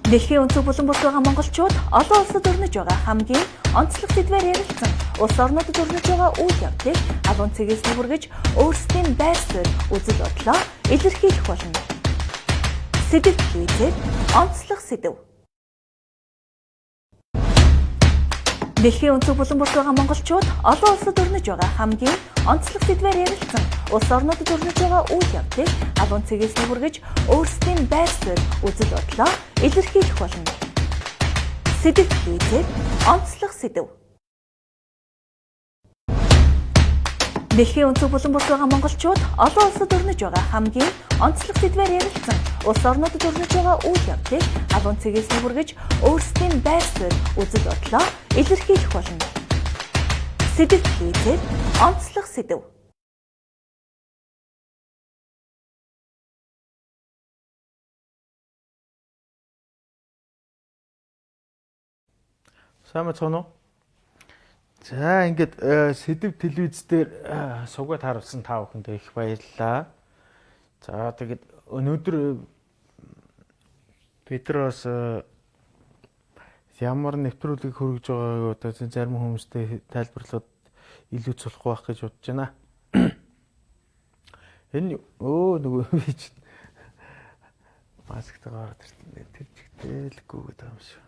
Дэлхийн өнцөг булан бус байгаа монголчууд олон улсад өрнөж байгаа хамгийн онцлог сэдвээр ярилцсан. Улс орнуудад өрнөж байгаа үйл явдлыг агуун цэгээс хүргэж өөрсдийн байр суурь үзэл бодлоо илэрхийлэх болно. Сэдв хийгээд онцлог сэдв. Дэлхийн өнцөг булан бус байгаа монголчууд олон улсад өрнөж байгаа хамгийн онцлог сэдвээр ярилцсан. Улс орнуудад өрнөж байгаа үйл явдлыг агуун цэгээс хүргэж өөрсдийн байр суурь үзэл бодлоо илэрхийлэх болно. Сэдв хийгээд онцлог сэдв. Дэлхийн өнцөг булан бус байгаа монголчууд олон улсад өрнөж байгаа хамгийн онцлог сэдвээр ярилцсан. Улс орнуудад өрнөж байгаа үйл явдлыг агуун цэгээс хүргэж өөрсдийн байр суурь үзэл бодлоо илэрхийлэх болно. Сэдв хийгээд онцлог сэдв. Сайн байна уу? За ингээд сэдв телевиз дээр сугаад харуулсан та бүхэндээ их баярлалаа. За тэгээд өнөөдөр бид нар бас ямар нэвтрүүлэг хөргөж байгааг одоо зарим хүмүүстэй тайлбарлаад илүү цулахгүй байх гэж бодож байна. Энэ нөгөө би чинь масктайгаар тэр чигтэлгүй гэдэг юм шиг.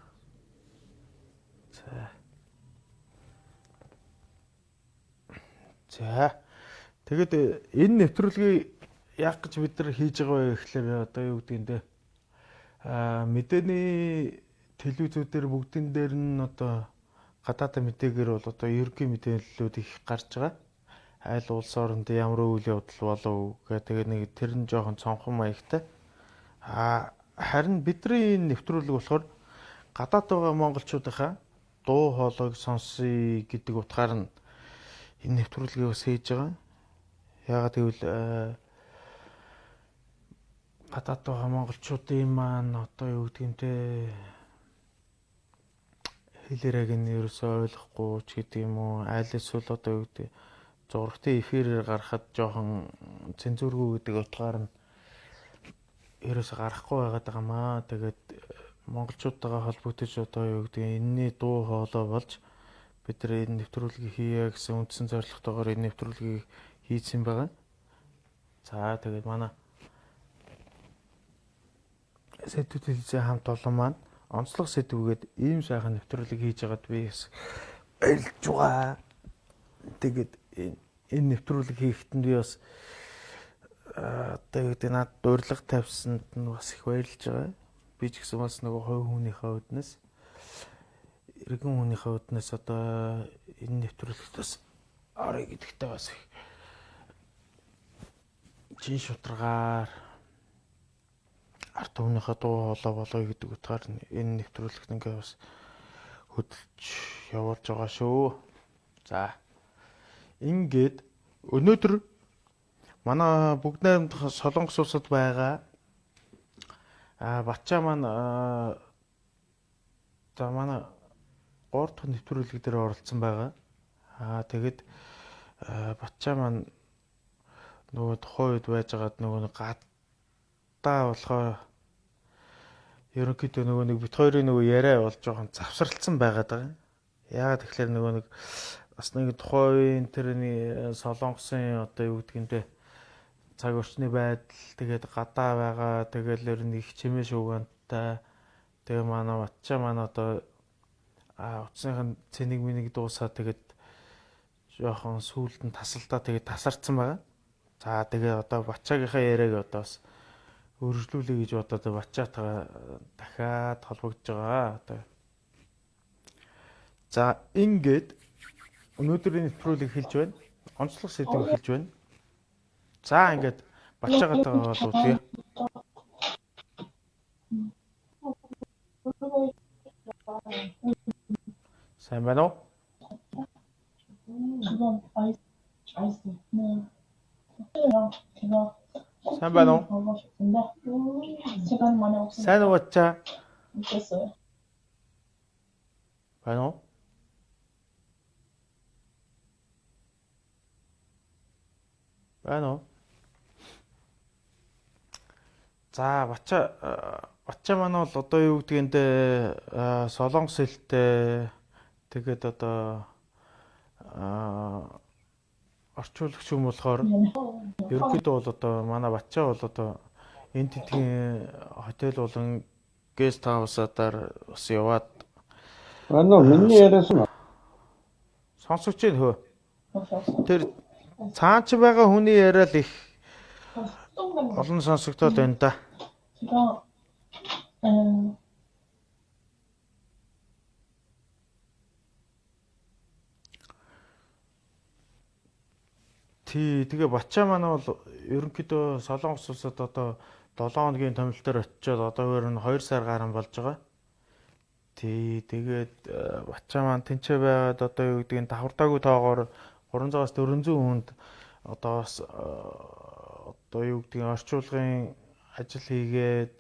За. Тэгэд энэ нэвтрүүлгийг яг гэж бид нар хийж байгаа вэ гэхлээр одоо юу гэдэг нь мэдээний телевизүүдээр бүгдэн дээр нь одоо гадаадын мэдээгээр бол одоо ерөнхий мэдээллүүд их гарч байгаа. Айл улс оронд ямар үйл явдал болов гэх тэгээд нэг тэр нь жоохон цонхон маягтай. Харин бидний энэ нэвтрүүлэг болохоор гадаад байгаа монголчуудынхаа дуу хоолойг сонсъё гэдэг утгаар нь энэ нэвтрүүлгийг бас хийж байгаа. Яагаад гэвэл гадаад байгаа монголчуудын маань одоо юу гэдэг юм те хэлээрэг нь ерөөсөө ойлгохгүй ч гэдэг юм уу. Айл эсвэл одоо юу гэдэг зургтын эфирээр гарахад жоохон цензургүй гэдэг утгаар нь ерөөсөө гарахгүй байгаад байгаа маа. Тэгээд монголчуудтайгаа холбогдож одоо юу гэдэг энэний дуу хоолой болж бид нар энэ нэвтрүүлгийг хийе гэсэн үндсэн зорилготойгоор энэ нэвтрүүлгийг хийсэн байгаа. За тэгээд манай сэдв телевизийн хамт олон маань онцлог сэдвгээд ийм сайхан нэвтрүүлэг хийж байгаад би баярлж байгаа. Тэгээд энэ нэвтрүүлэг хийхэд би бас одоо юу гэдэг надад урилга тавьсанд нь бас их баярлж байгаа. Би ч гэсэн бас нөгөө хувь хүнийхээ үднэс иргэн хүнийхээ үднэс одоо энэ нэвтрүүлэгт бас орё гэдэгтээ бас их чин шударгаар арт өмнөхөө дуу хоолой болоо гэдэг утгаар энэ нэвтрүүлэгт ингээ бас хөдөлж явуулж байгаа шүү. За ингээд өнөөдөр манай бүгд найрамдах Солонгос улсад байгаа Батчаа маань за манай 3 дахь нэвтрүүлэг дээр оролцсон байгаа. Тэгэд Батчаа маань нөгөө тухайн үед байжгаад нөгөө гадаа болохоор ерөнхийдөө нөгөө нэг бит хоёрын нөгөө яриа бол жоохон завсралцсан байгаад байгаа. Яагаад тэгэхээр нөгөө нэг бас нэг тухайн үеийн тэрний Солонгосын одоо юу гэдэг юм те цаг орчны байдал тэгээд гадаа байгаа тэгэл ер нь их чимээ шуугантай тэгээ манай Батчаа маань одоо утасныхын цэник минийг дуусаа тэгээд жоохон сүүлд нь тасалдаа тэгээд тасарсан байгаа. За тэгээ одоо Батчаагийнхаа яриаг одоо бас өргөжлүүлэе гэж бодоод Батчаатайгаа дахиад холбогдож байгаа. Одоо за ингээд өнөөдрийн нэвтрүүлгийг хэлж байна. Онцлог сэдвийг хэлж байна. За ингээд Батчаагатайгаа боловдъя. Сайн байна уу? Сайн байна уу? Сайн уу Батчаа? Байна уу? Байна уу? За Батчаа Батчаа манай бол одоо юу гэдгээндээ солонгос хэлтэй тэгээд одоо орчуулагч юм болохоор ерөнхийдөө бол одоо манай Батчаа бол одоо энэ тэтгэн хотел болон гест хаусаар бас яваад Миний яриасан сонсогч нь хөө. Тэр цаанч байгаа хүний яриад их олон сонсогдоод байна да. 제가 Тэгээ Батчаа манай бол ерөнхийдөө Солонгос улсад одоо 7 хоногийн томилтоор очиод одоогээр нь 2 сар гарсан болж байгаа. Тэгээд Батчаа маань тэнцээ байгаад одоо юу гэдгийг давхардаагүй тоогоор 300-аас 400 хүнд одоо юу гэдгийг орчуулгын ажил хийгээд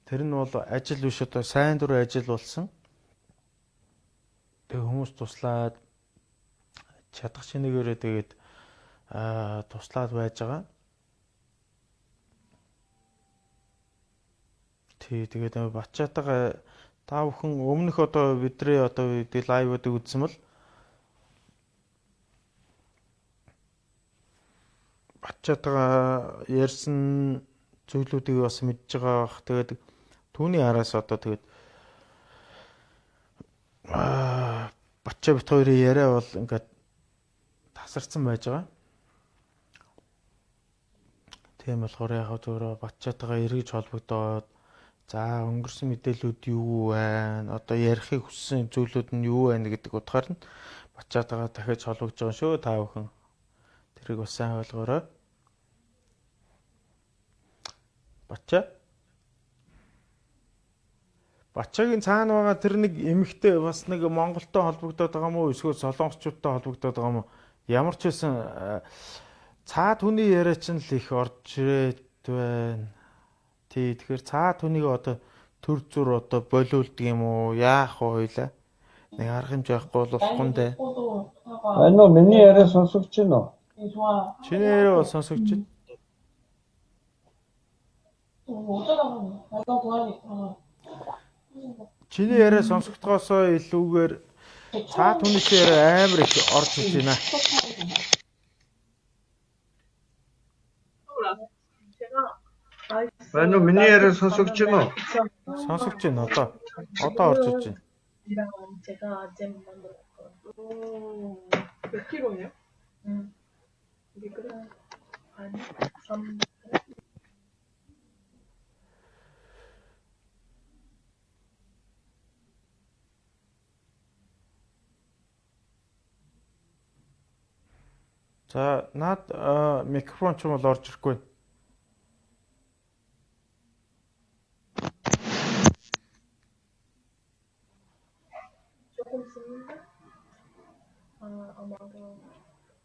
тэр нь бол ажил биш одоо сайн дур ажил болсон. Тэгээ хүмүүс туслаад чадах шинээрээ тэгээд туслаад байж байгаа. Тэгээд Батчаатайгаа та бүхэн өмнөх одоо бидний одоо лайвуудыг үзсэн бол Батчаатайгаа ярьсан зүйлүүдийг бас мэдж байгаа бах. Тэгээд түүний араас одоо тэгээд Батчаа бит хоёрын яриа бол ингээд тасарсан байж байгаа. Тийм болохоор яг зөвөрөө Батчаатайгаа эргэж холбогдоод за өнгөрсөн мэдээлүүд юу байна? Одоо ярихыг хүссэн зүйлүүд нь юу байна гэдэг утгаар нь Батчаатайгаа дахиж холбогдож байгаа шүү та бүхэн. Тэрийг бас сайн ойлгоорой. Батчаагийн цаана байгаа тэр нэг эмэгтэй бас нэг Монголтой холбогдоод байгаа мó эсвэл солонгосчуудтай холбогдоод байгаа мó ямар ч байсан цаа түүний яриа чинь л их орж ирээд байна. Тэгэхээр цаа түүнийг одоо төр зүр одоо болиулдаг юм уу? Яах вэ хоёлаа? Нэг арга хэмжээ байхгүй болохгүй нэ. Миний яриа сонсогч байна уу? Чиний яриа бол сонсогч байна. Чиний яриа сонсогдохоосоо илүүгээр цаа түүний яриа амар их орж ирж байна. Миний яриа сонсогч байна уу? Сонсогч байна одоо. Одоо орж ирж байна. 제가 잼 만들었거든요. 몇 킬로예요? 이게 그래 한 3. За наад микрофон ч юм бол орж ирэхгүй. 조금 쓰는데 아마도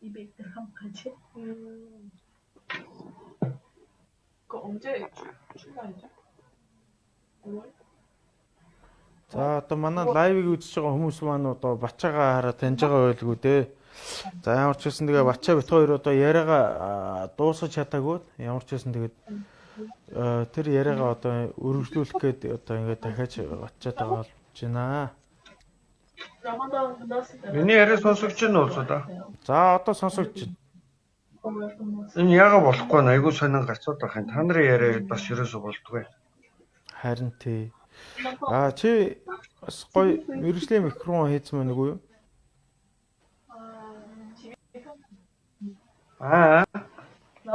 200g까지. 그 언제 출간이죠? 5월? За одоо манай лайвыг үзэж байгаа хүмүүс маань одоо Батчаагаа хараад таньж байгаа байлгүй дээ. За ямар ч гэсэн тэгээ Батчаа бит хоёр одоо яриагаа дуусгаж чадаагүй. Ямар ч гэсэн тэгээд тэр яриагаа одоо өргөжлүүлэх гээд одоо ингээд дахиад Батчаатайгаа олж байна. 라마단 끝났을 때. Миний яриа сонсогч байна уу да? За одоо сонсогч байна. Энэ яага болохгүй нь айгүй сонин гарцууд байх юм. Та нарын яриа бас ерөөсө болдгүй. Харин тий. Чи бас гоё мэргэжлийн микрофон хийсэн байна уу юу?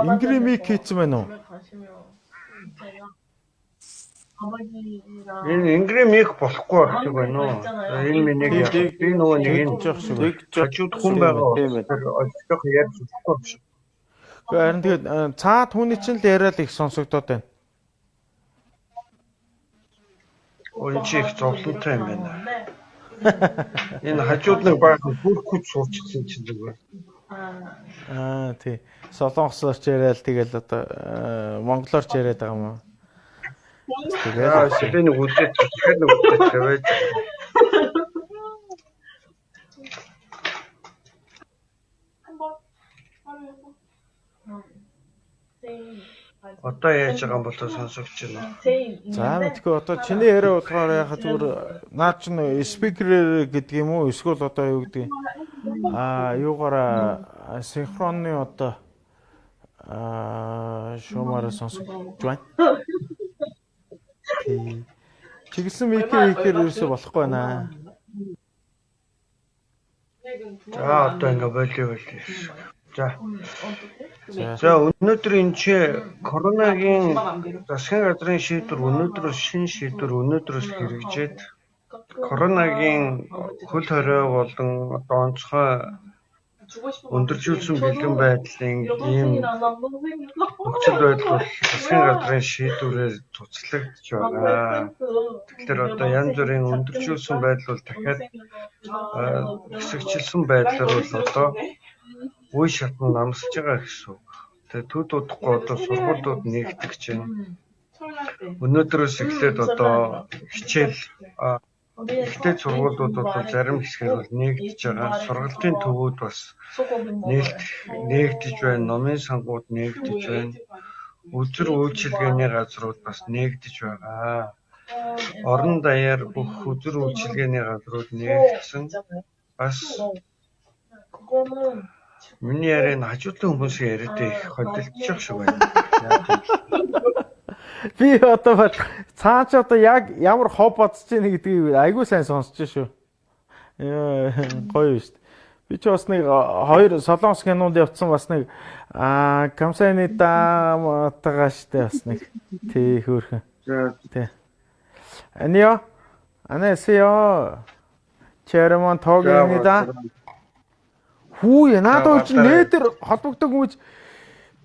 Ингри мик хийсэн байна уу? Энэ ингри мик болохгүй байх байна уу? Энэ миний би нөгөө нэг энэ хажууд хүн байгаа тийм ээ. Ойлгох яаж болохгүй биш. Харин тэгээд цаа түүний чинь л яриад их сонсогдоод байна. Өн чи их зовлонтой юм байна. Энэ хажууд нэг баахан бүрхүүц суурчсан чинь зүгээр. Тий. Солонгосоор ч яриад тэгэл одоо монголоор ч яриад байгаа юм уу? Тэгээд би нэг үлдээд дахиад нэг үлдээд тавиад. 한번 하루에 생 Одоо яаж байгаа юм бол сонсогч байна. За мэдгүй одоо чиний яриа болохоор яхаа зүгээр наа чин спикерээр гэдэг юм уу эсвэл одоо юу гэдэг юугаараа синхронны одоо шуумаараа сонсож байна. Тий. Чиглэсэн микээр ерөөсө болохгүй байна. За одоо ингээ болио. За өнөөдөр энэ чи коронагийн засгийн газрын шийдвэр өнөөдрөөс шинэ шийдвэр өнөөдрөөс хэрэгжээд коронагийн хөл хорой болон одоо онцгой өндөржүүлсэн бэлэн байдлын ийм нөхцөл байдал засгийн газрын шийдвэрээр цуцлагдж байгаа. Тэгэхээр одоо янз бүрийн өндөржүүлсэн байдал бол дахиад хэсэгчилсэн байдлаар бол одоо үе шатнд намсаж байгаа гэсэн үг. Тэгээ төд удахгүй одоо сургуулиуд нэгдэх чинь өнөөдрөөс эхлээд одоо хичээл ихтэй сургуулиудад бол зарим хэсгээр бол нэгдэж байгаа. Сургалтын төвүүд бас нэгдэж байна. Номын сангууд нэгдэж байна. Үзэр үйлчилгээний газрууд бас нэгдэж байгаа. Орон даяар бүх үзэр үйлчилгээний газрууд нэгдсэн. Бас миний яриаг хажуудлын хүмүүсийн яриад их хөдөлчих шиг байна. Би одоо цаач одоо яг ямар хоб бодож байна гэдгийг айгүй сайн сонсож шүү. Гоё шүү дээ. Би ч бас нэг хоёр солонгос кинонд явцсан бас нэг камсайны даамтайгаа штэ бас нэг тий хөөрхөн. Тий. Анио. Анасио. Чермон тогинida. Хүү надад ч нэтэр холбогддог юм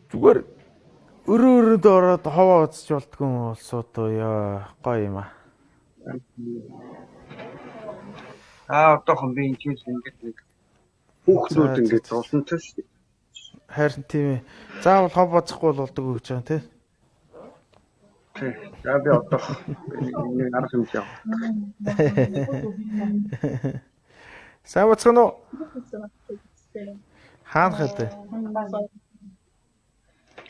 зүгээр өрөөд ороод хаваа уцж болтгүй юм болсоо тоо яа гоё юм аа. Одоохон би энэ ингэж нэг хүүхдүүд ингэж зовсон ч шүү. Харин тийм ээ. Заавал хов боцохгүй болдог гэж байгаа тий. Тий. За би одоо нэг арга юм яа. Сайн боцгоно уу? Хаан хатаа.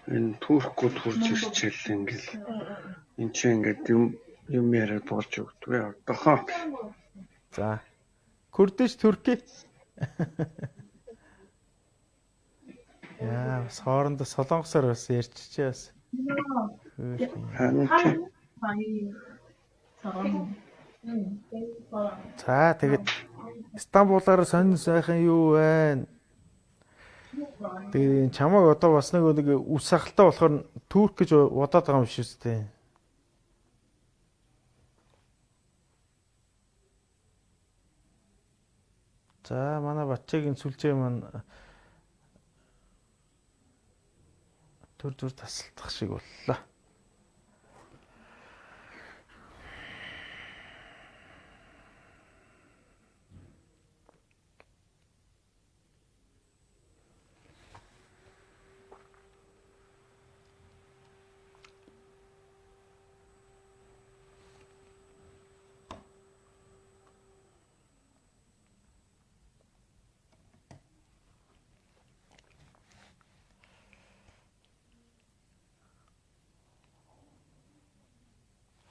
Энэ түүхгүй төрж ирчихэл ингээл энэ ч ингээд юм яриад болж өгдөг. Одоохоо. За. Курдиш Турки. Яа, бас хоорондоо солонгосоор бас ярьчихээ бас. За тэгээд Стамбулаар сонин сайхан юу байна? Тэгээд чамайг одоо бас нэг үс сахалтай болохоор Турк гэж удаад байгаа юм шиг үстэй. За манай Батчагийн сүлжээ маань төр тасалдах шиг боллоо.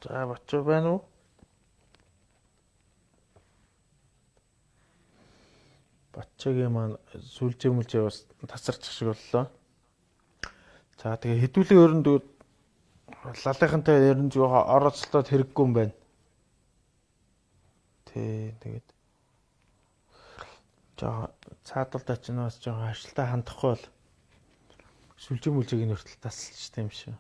За бачаа байна уу? Батчагийн маань сүлжээ мүлжээ бас тасарчих шиг боллоо. За тэгээ хэдүүлэн өрөнд лалынхантай ерөн жоохон оролцолтод хэрэггүй юм байна. Тэгээд жоохон цаадуултаа ч бас жоохон ажилтаа хандахгүй бол сүлжээ мүлжээг нь хүртэл тасалчтай юм шиг.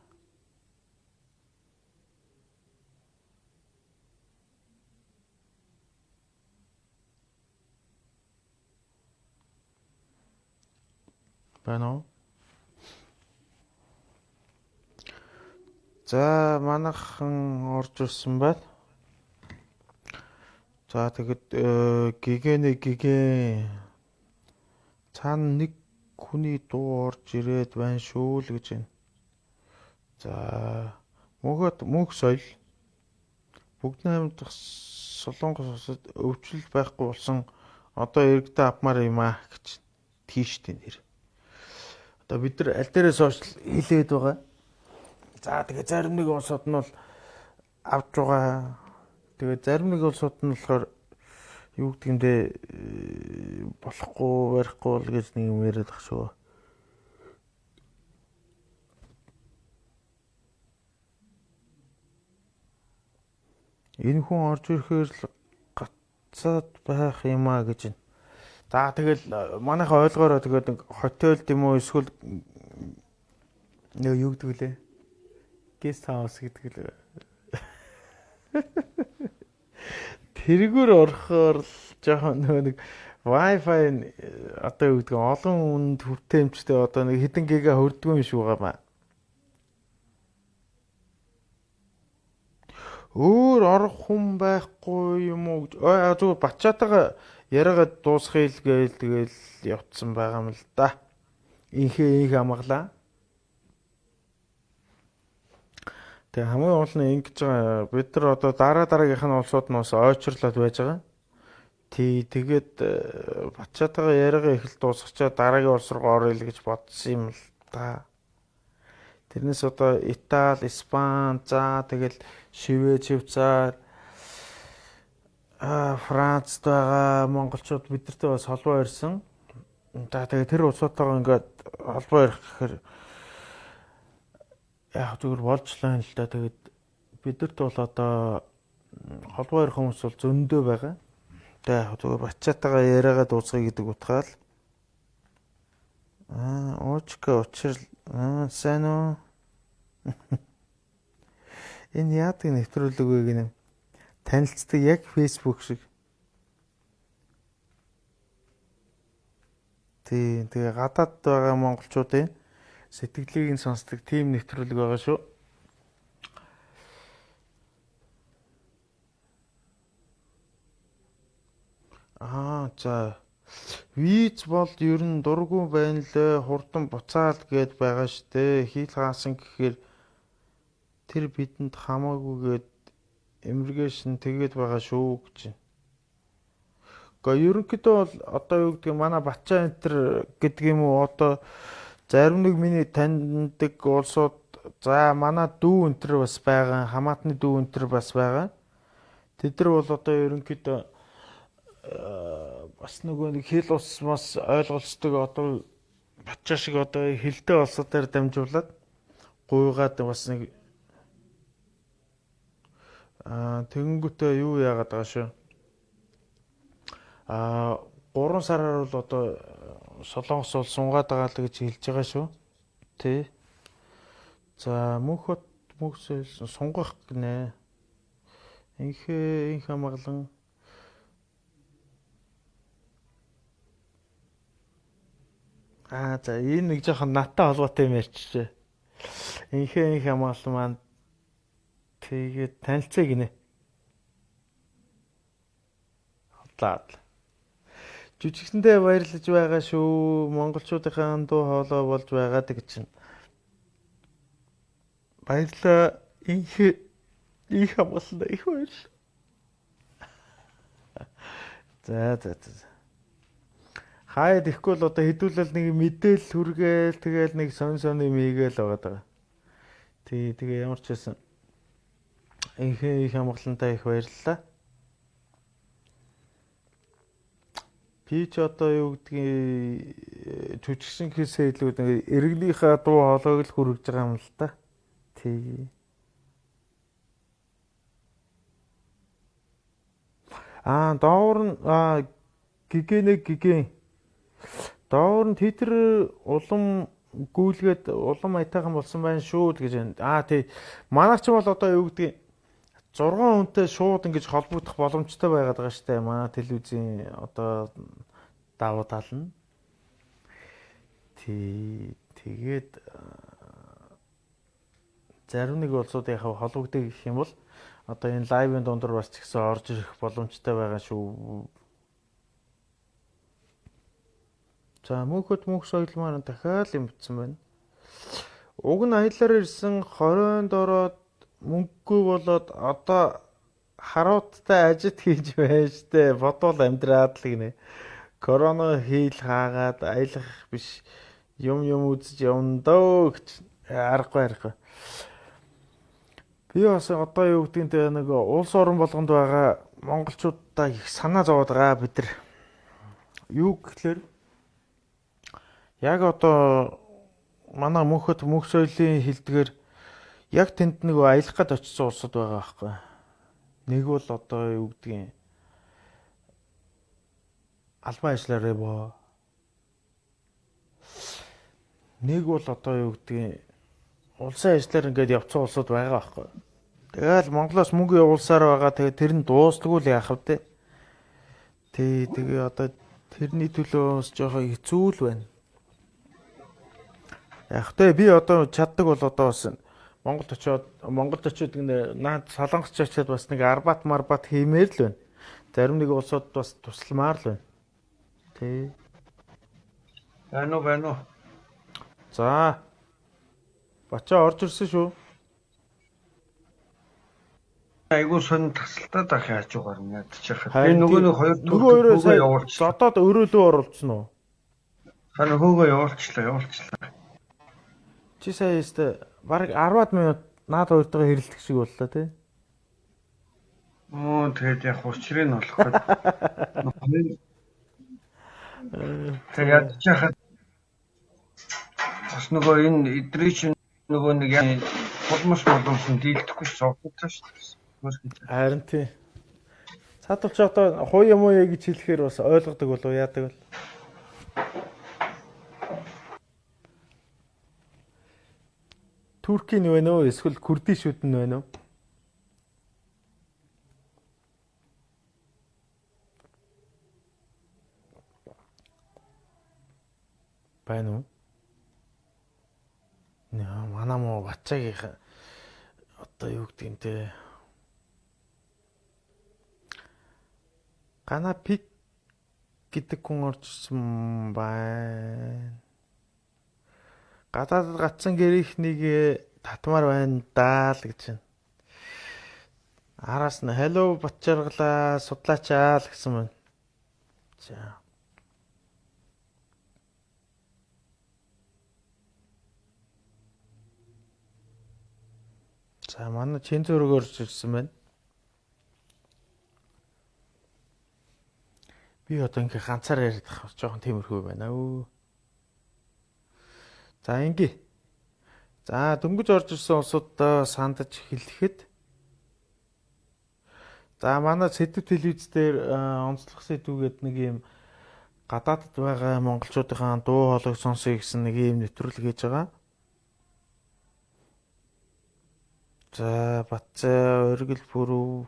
Байна уу? За манайхан орж ирсэн байна. За тэгэд гигэн цаана нэг хүний дуу орж ирээд байна шүү л гэж байна. За мөнх соёл бүгд наймдах солонгос улсад өвчлөл байхгүй болсон одоо иргэдээ авмаар юм аа гэж тийштэй нэр. Одоо бид нар аль дээрээ сошиал хэлээд байгаа. За тэгээ зарим нэг улсууд нь бол авч байгаа. Тэгээ зарим нэг улсууд нь болохоор юу гэдгиймдээ болохгүй барихгүй л гэж нэг юм яриад баг шүү. Энэ хүн орж ирэхээр л гацаад байх юм а гэж. За тэгэл манайхаа ойлгоороо тэгээд нэг хотелд юм уу эсвэл нэг юу гэдэг лээ. Guest house гэдэг л. Тэргээр орохоор л жоохон нэг Wi-Fi одоо юу гэдэг олон хүнд хүртээмжтэй одоо нэг хэдэн гига хүрдгүй юм шиг байгаа маа. Өөр орох хүн байхгүй юм уу гэж зүгээр Батчаатайгаа яриагаад дуусхийг гээл тэгэл явцсан байгаа юм л да. Инх амгалаа. Тэгээ хамгийн гол нь ингэж байгаа бид нар одоо дараагийнх нь улсууд нь бас ойчрлоод байж байгаа. Тэгээд Батчаатайгаа яриагаа их л дуусгачаа дараагийн улс руу орё л гэж бодсон юм л да. Тэрнээс одоо Итали, Испани, за тэгэл Швед, Швейцар, Францд байгаа монголчууд бидэртэй бас холбоо ирсэн. За тэгээ тэр улсуудтайгаа ингээд холбоо ирэх гэхээр яг зүгээр болжлаа л да. Тэгээд бидэрт бол одоо холбоо ирэх хүмүүс бол зөндөө байгаа. Тэгээ зүгээр Батчаатайгаа яриагаа дуусгая гэдэг утгаар л очка очир сайн уу? Энэ яадаг нэвтрүүлэг вэ гинэ? Танилцдаг яг Facebook шиг. Тэгээ гадаад байгаа монголчуудын сэтгэлийг нь сонсдог тийм нэвтрүүлэг байгаа шүү. За виз бол ер нь дургүй байна лээ, хурдан буцаал гээд байгаа штэ. Хийл хаасан гэхээр тэр бидэнд хамаагүйгээд иммиграшн тэгээд байгаа шүү гэж. Гэхдээ ерөнхийдөө бол одоо юу гэдэг манай Батчаа энтер гэдэг юм уу одоо зарим нэг миний таньдаг улсууд за манай дүү энтер бас байгаа, хамаатны дүү энтер бас байгаа. Тэд нар бол одоо ерөнхийдөө бас нөгөө нэг хэл ус бас ойлголцдог одоо Батчаа шиг одоо хэлтэй улсуудаар дамжуулаад гуйгаад бас нэг тэгэнгүүтээ юу яагаад байгаа шүү. 3 сараар бол одоо Солонгос бол сунгаад байгаа л гэж хэлж байгаа шүү. Тэ. За мөнхөд сунгах гинэ. Инх амгалан за энэ нэг жоохон наттай холбоотой юм ярьчихжээ. Инх амгалан маань тэгээд танилцаа гинэ. Хотлаад. Жүжигсэндээ баярлаж байгаа шүү. Монголчуудынхаа дуу хоолой болж байгаа гэж чинь. Баярлаа. Инх амгалан их баярлаа. За. Хаяад ихгүй л одоо хэдүүлэл нэг мэдээлэл хүргээл тэгэл нэг сон юм ийгээл байгаа. Тэгээ ямар ч байсан их амгалантай их баярлалаа. Би ч одоо юу гэдгийг жүжигчин хийсээ илүү нэг эргэнийхээ дуу хоолойг л хүргэж байгаа юм л та. Тэгээ. Доогор нь гигэн. Доогор нь титр улам гүйлгээд улам аятайхан болсон байна шүү л гэж байна. Тий. Манайч бол одоо юу гэдгийг 6 хүнтэй шууд ингэж холбогдох боломжтой байгаад байгаа штэ. Манай телевизийн одоо давуу тал нь. Тэгээд зарим нэг улсуудынхаа холбогдох гэх юм бол одоо энэ лайвын дундор бас ч гэсэн орж ирэх боломжтой байгаа шүү. За мөнхөд соёлмаар дахиад юм битсэн байна. Уг нь аяллаар ирсэн 20-нд ороод мөнгөгүй болоод одоо харууттай ажид хийж байна штэ. Бодвол амьдраад л гинэ. Корона хийл хаагаад аялах биш юм үзэж явна дөө гэж аргагүй. Би бас одоо юу гэдгийг те нэг улс орон болгонд байгаа монголчуудаа их санаа зовоод байгаа бид нар. Юу гэхээр яг одоо манай мөнхөд мөнх соёлын хилдгээр яг тэнд нэг аялах гээд очсон улсууд байгаа байхгүй. Нэг бол одоо юу гэдгийг албан ажиллаараа боо. Нэг бол одоо юу гэдгийг улсын ажлаар ингээд явцсан улсууд байгаа байхгүй. Тэгэл Монголоос мөнгө явуулсаар байгаа. Тэгээ тэр нь дуустгүй л яах вэ? Тэгээ одоо тэрний төлөө жоохон хэцүү л байна. Яг тэ би одоо чаддаг бол одоо бас Монголд очиод наад Солонгос очиод бас нэг арбат марбат хиймээр л байна. Зарим нэг улсууд бас тусламаар л байна. Тэ. Байна уу. За. Бачаа орж ирсэн шүү. Айгуу сонь тасалтаад ах яаж угаар нь ядчихад. Харин Би нөгөө нэг хоёр өөрөө хөөгээ явуулчихлаа. зодоод өрөөлөө оруулсан уу? Харин хөөгээ явуулчихлаа. Чи сая өстө бараг 10-аад минут наад хоёртойгоо хэрэлдэх шиг боллоо тий. Тэгээд яг учрыг нь олох гээд. Тэгээд ядчихад бас нөгөө энэ эдрий чинь нөгөө нэг яг хулмас боловсон дийлдэхгүй суугдчихсан шүү дээ. Харин тий. Цааталч одоо хуй юм уу гэж хэлэхээр бас ойлгодог болов яадаг бол. Туркийн вэ нөө эсвэл Курдишүүд нь вэ нөө? Байна уу? Наа манай муу бачаагийн одоо юу гэдэг юм те. Канапик гэдэг хүн орж ирсэн байна. Гадаад гацсан гэрийнхнийг татмаар байна даа л гэж байна. Араас нь hello бачаргалаа судлаачаа л гэсэн байна. За. За манай чин зөрөг орж ирсэн байна. Би одоо ингээ ганцаар яриад байгаа жоохон тиймэрхүү байна өө. За ингээ. За дөнгөж орж ирсэн улсуудаа сандаж хэлэхэд за манай сэдв телевиз дээр онцлог сэдвгээд нэг юм гадаадд байгаа монголчуудын дуу хоолойг сонсъё гэсэн нэг юм нэвтрүүлэг хийж байгаа. За бацаа өргөл бүрүү.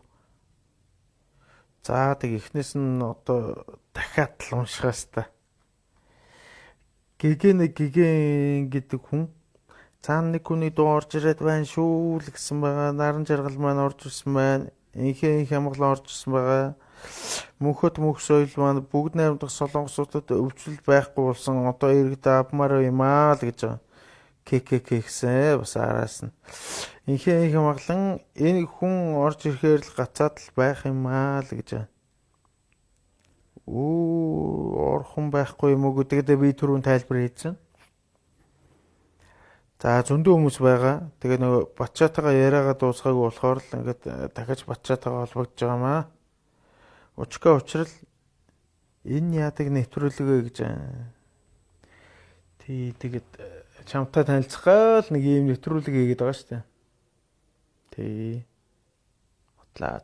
За тэг ихнээс нь одоо дахиад л уншихаас та. Гэгэн гэдэг хүн цаана нэг хүний дуу орж ирээд байна шүү л гэсэн байгаа. Наран жаргал маань орж ирсэн байна. Инхээ хямглан орж ирсэн байгаа. Мөнхөд мөнх соёл маань бүгд найрамдах солонгосуудад өвчлөл байхгүй болсон. Одоо иргэд авмаар юм аа л гэж байгаа. ККК гэсэн бас араас нь. Инхээ хямглан энэ хүн орж ирэхээр л гацаад л байх юм аа л гэж байна. Орхон байхгүй юм уу гэдэгт би түрүүн тайлбар хийсэн. За зөндөө хүмүүс байгаа. Тэгээ нөгөө бачаатайгаа яриагаа дуусгаагүй болохоор л ингээд дахиж бачаатайгаа холбогдож байгаа маа. Учрал энэ яадаг нэвтрүүлэг вэ гэж. Тэгээд чамтай танилцгаа л нэг юм нэвтрүүлэг хийгээд байгаа шүү дээ. Хотлаа.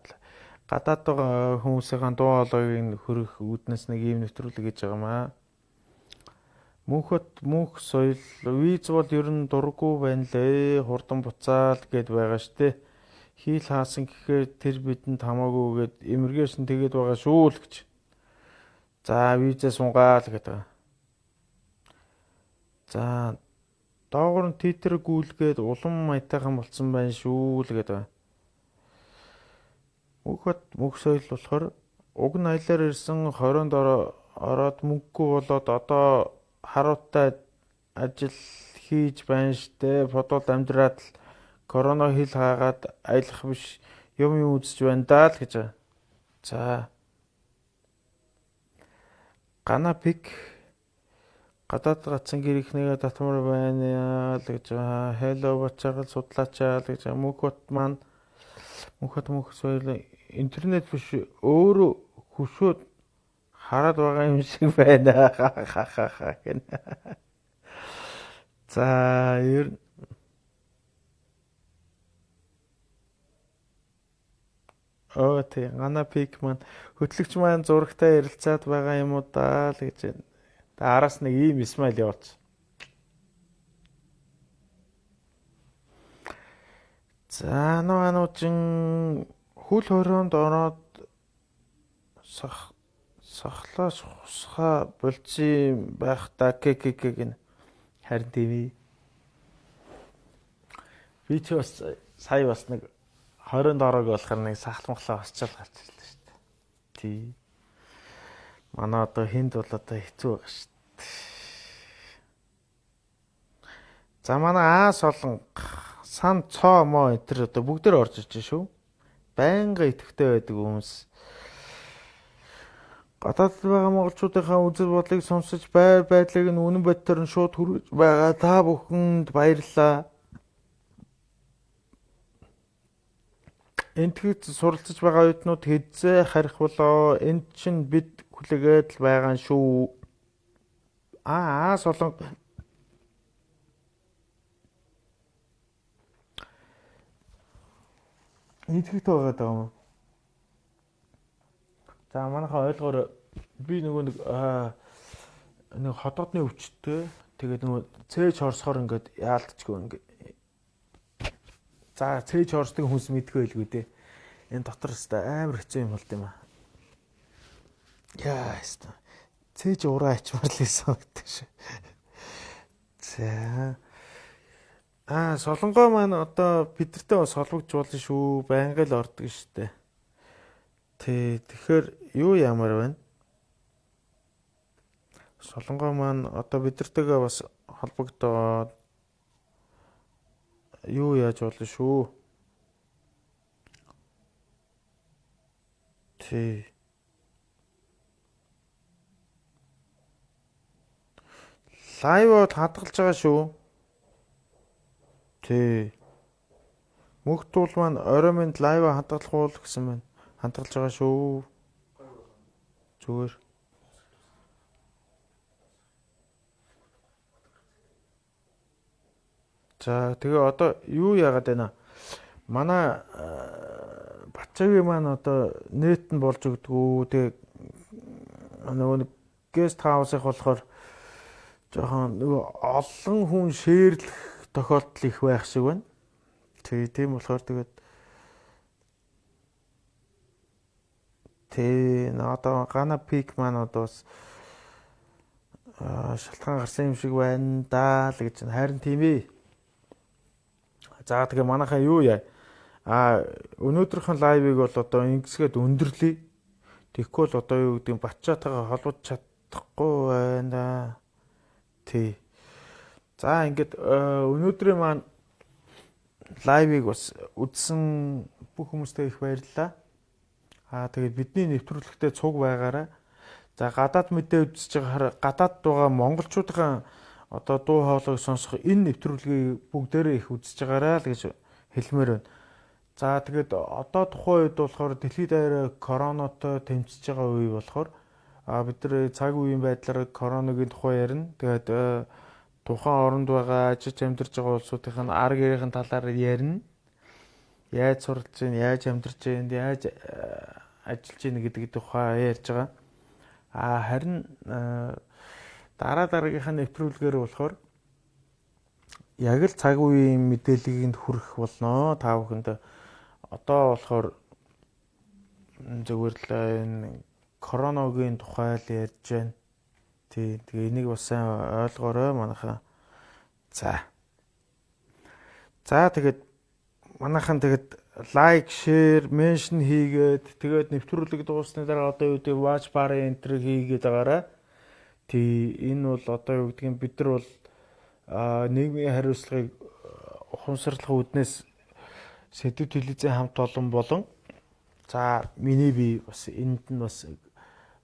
Гадаад байгаа хүмүүсийн дуу хоолойг хөрөх үүднээс нэг юм нэвтрүүлэг хийж байгаа маа. Мөнхөд мөнх соёл виз бол ер нь дурггүй байна лээ. Хурдан буцаал гэд байгаа штэ. Хийл хаасан гэхээр тэр бидэнд хамаагүй гэд эмэргээсэн тэгээд байгаа шүү л гэж. За визээ сунгаал гэдэг. За доогор нь титр гүйлгээд улам маятайхан болсон байна шүү л гэдэг. Мөнхөд мөнх соёл болохоор уг нь аялаар ирсэн 20-нд ороод мөнгөгүй болоод одоо харууттай ажил хийж байна штэ. Бодвол амьдраад л корона хил хаагаад аялах биш юм үзэж байна даа л гэж байна. За. Канапик гадаад гацсан гэрийнхнийгээ татмар байна л гэж. Hello бачаагаар судлаачаа л гэж. Мөнхөд маань мөнхөд баярлалаа. Интернет биш өөрөө хөшөөд хараад байгаа юм шиг байна. Гэнэ. За ер нь тий гана пик маань хөтлөгч маань зурагтай ярилцаад байгаа юм уу даа л гэж байна. Тэгээ араас нэг ийм смайл явуулсан. За нуужин хөл хорионд ороод сахлаас хусгаа болцсон байх та гэн харин тийм. Би ч бас сая бас нэг 20 дорог болохоор нэг сахалмахлаа осчаал гарч ирлээ шүү дээ. Тий. Манай одоо хинд бол одоо хэцүү байгаа шүү дээ. За манай аас олон сан цоо мо энэ одоо бүгдээр орж иж шүү. Байнга идэвхтэй байдаг хүмүүс. Гадаадд байгаа монголчуудынхаа үзэл бодлыг сонсож байр байдлыг нь үнэн бодтоор нь шууд хүргэж байгаа та бүхэнд баярлалаа. Энтгэж суралцж байгаа оюутнууд хэзээ харих болоо энд чинь бид хүлээгээд л байгаа шүү. Аас олон энтгэгтэй байгаа даа юм. За манайхаа ойлгоор би нэг хотоодны өвчтөй тэгээд нөгөө цээж хорсохоор ингээд яалтчгүй ингээд за цээж хорсдог хүмүүс мэдгүй байлгүй дээ. Энэ дотор өстой амар хэцүү юм болд юм аа. Яа өстой. Цээж ураа ачмаар л исэн гэдэг шиг. За солонгоо маань одоо бидэртээ бас холбогдож болно шүү. Байнга л ордог штэ. Тэгэхээр юу ямар байна? Солонгоо маань одоо бидэртэйгээ бас холбогдоод юу яаж болно шүү. Тий. Лайвод хадгалж байгаа шүү. Тий. Мөхтүүл маань орой минь лайв хадгалах уу гэсэн байна. Хадгалж байгаа шүү. Зүгээр. За тэгээ одоо юу яагаад байна? Манай Батчаагийн маань одоо нэт нь болж өгдгүү. Тэгээ нөгөө гест хаусыг болохоор жоохон нөгөө олон хүн шеэрлэх тохиолдол их байх шиг байна. Тийм болохоор тэгээд одоо гана пик маань одоо бас шалтгаан гарсан юм шиг байна даа л гэж харин тийм ээ. За тэгээ манайхаа юу яа? Өнөөдрийнхэн лайвыг бол одоо ингэсгээд өндөрлөе. Тэгэхгүй л одоо юу гэдэг Батчаатайгаа холбож чадахгүй байна. Тий. За ингээд өнөөдрийн маань лайвыг бас үзсэн бүх хүмүүстээ их баярлалаа. Тэгээд бидний нэвтрүүлэгтээ цуг байгаарай. За гадаад мэдээ үзэж байгаа гадаад байгаа монголчуудын одоо дуу хоолойг сонсох энэ нэвтрүүлгийг бүгдээрээ их үзэж байгаарай л гэж хэлмээр байна. За тэгээд одоо тухайн үед болохоор дэлхийд даяар коронатой тэмцэж байгаа үе болохоор бид нар цаг үеийн байдлаар коронагийн тухай ярина. Тэгээд тухайн оронд байгаа ажиж амьдарч байгаа улсуудын арга гэрийн талаар ярина. Яаж суралцж байна, яаж амьдарч байна, яаж ажиллаж байна гэдэг тухай ярьж байгаа. Харин дараагийнхаа нэвтрүүлгээр болохоор яг л цаг үеийн мэдээллийг хүргэх болно. Та бүхэнд одоо болохоор зүгээр л энэ коронавигийн тухай л ярьж байна. Тэгээ энийг бас сайн ойлгоорой манайхаа. За тэгээд манайхан тэгээд лайк, шеэр, меншн хийгээд тэгээд нэвтрүүлэг дуусны дараа одоо юу гэдэг watch bar-ын энтер хийгээд байгаарай. Энэ бол одоо юу гэдгийг бид нар бол нийгмийн хариуцлагыг ухамсарлах үүднээс сэдв телевизийн хамт олон болон за миний би бас энд нь бас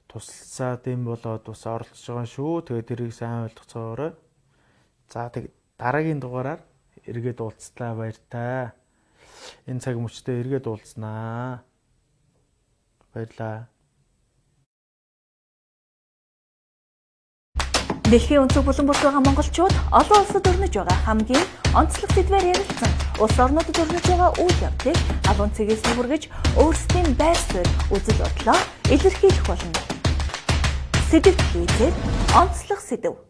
туслалцаад юм болоод бас оролцож байгаа шүү. Тэгээд тэрийг сайн ойлгоцоорой. За тэгээд дараагийн дугаараар эргээд уулзлаа баяр таа. энэ цаг мөчтөө эргээд уулзнаа. Баярлаа. Дэлхийн өнцөг булан бүрт байгаа монголчууд олон улсад өрнөж байгаа хамгийн онцлог сэдвээр ярилцсан. Улс орнуудад өрнөж байгаа үйл явдлыг агуун цэгээс хүргэж өөрсдийн байр суурь үзэл бодлоо илэрхийлэх болно. Сэдв хийгээд онцлог сэдв.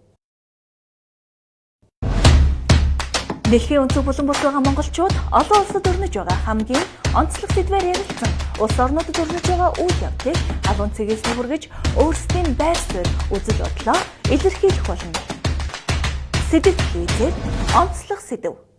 Дэлхийн өнцөг булан бүрт байгаа монголчууд олон улсад өрнөж байгаа хамгийн онцлог сэдвээр ярилцсан. Улс орнуудад өрнөж байгаа үйл явдлыг агуун цэгээс хүргэж өөрсдийн байр суурь үзэл бодлоо илэрхийлэх болно. Сэдв хийгээд онцлог сэдв.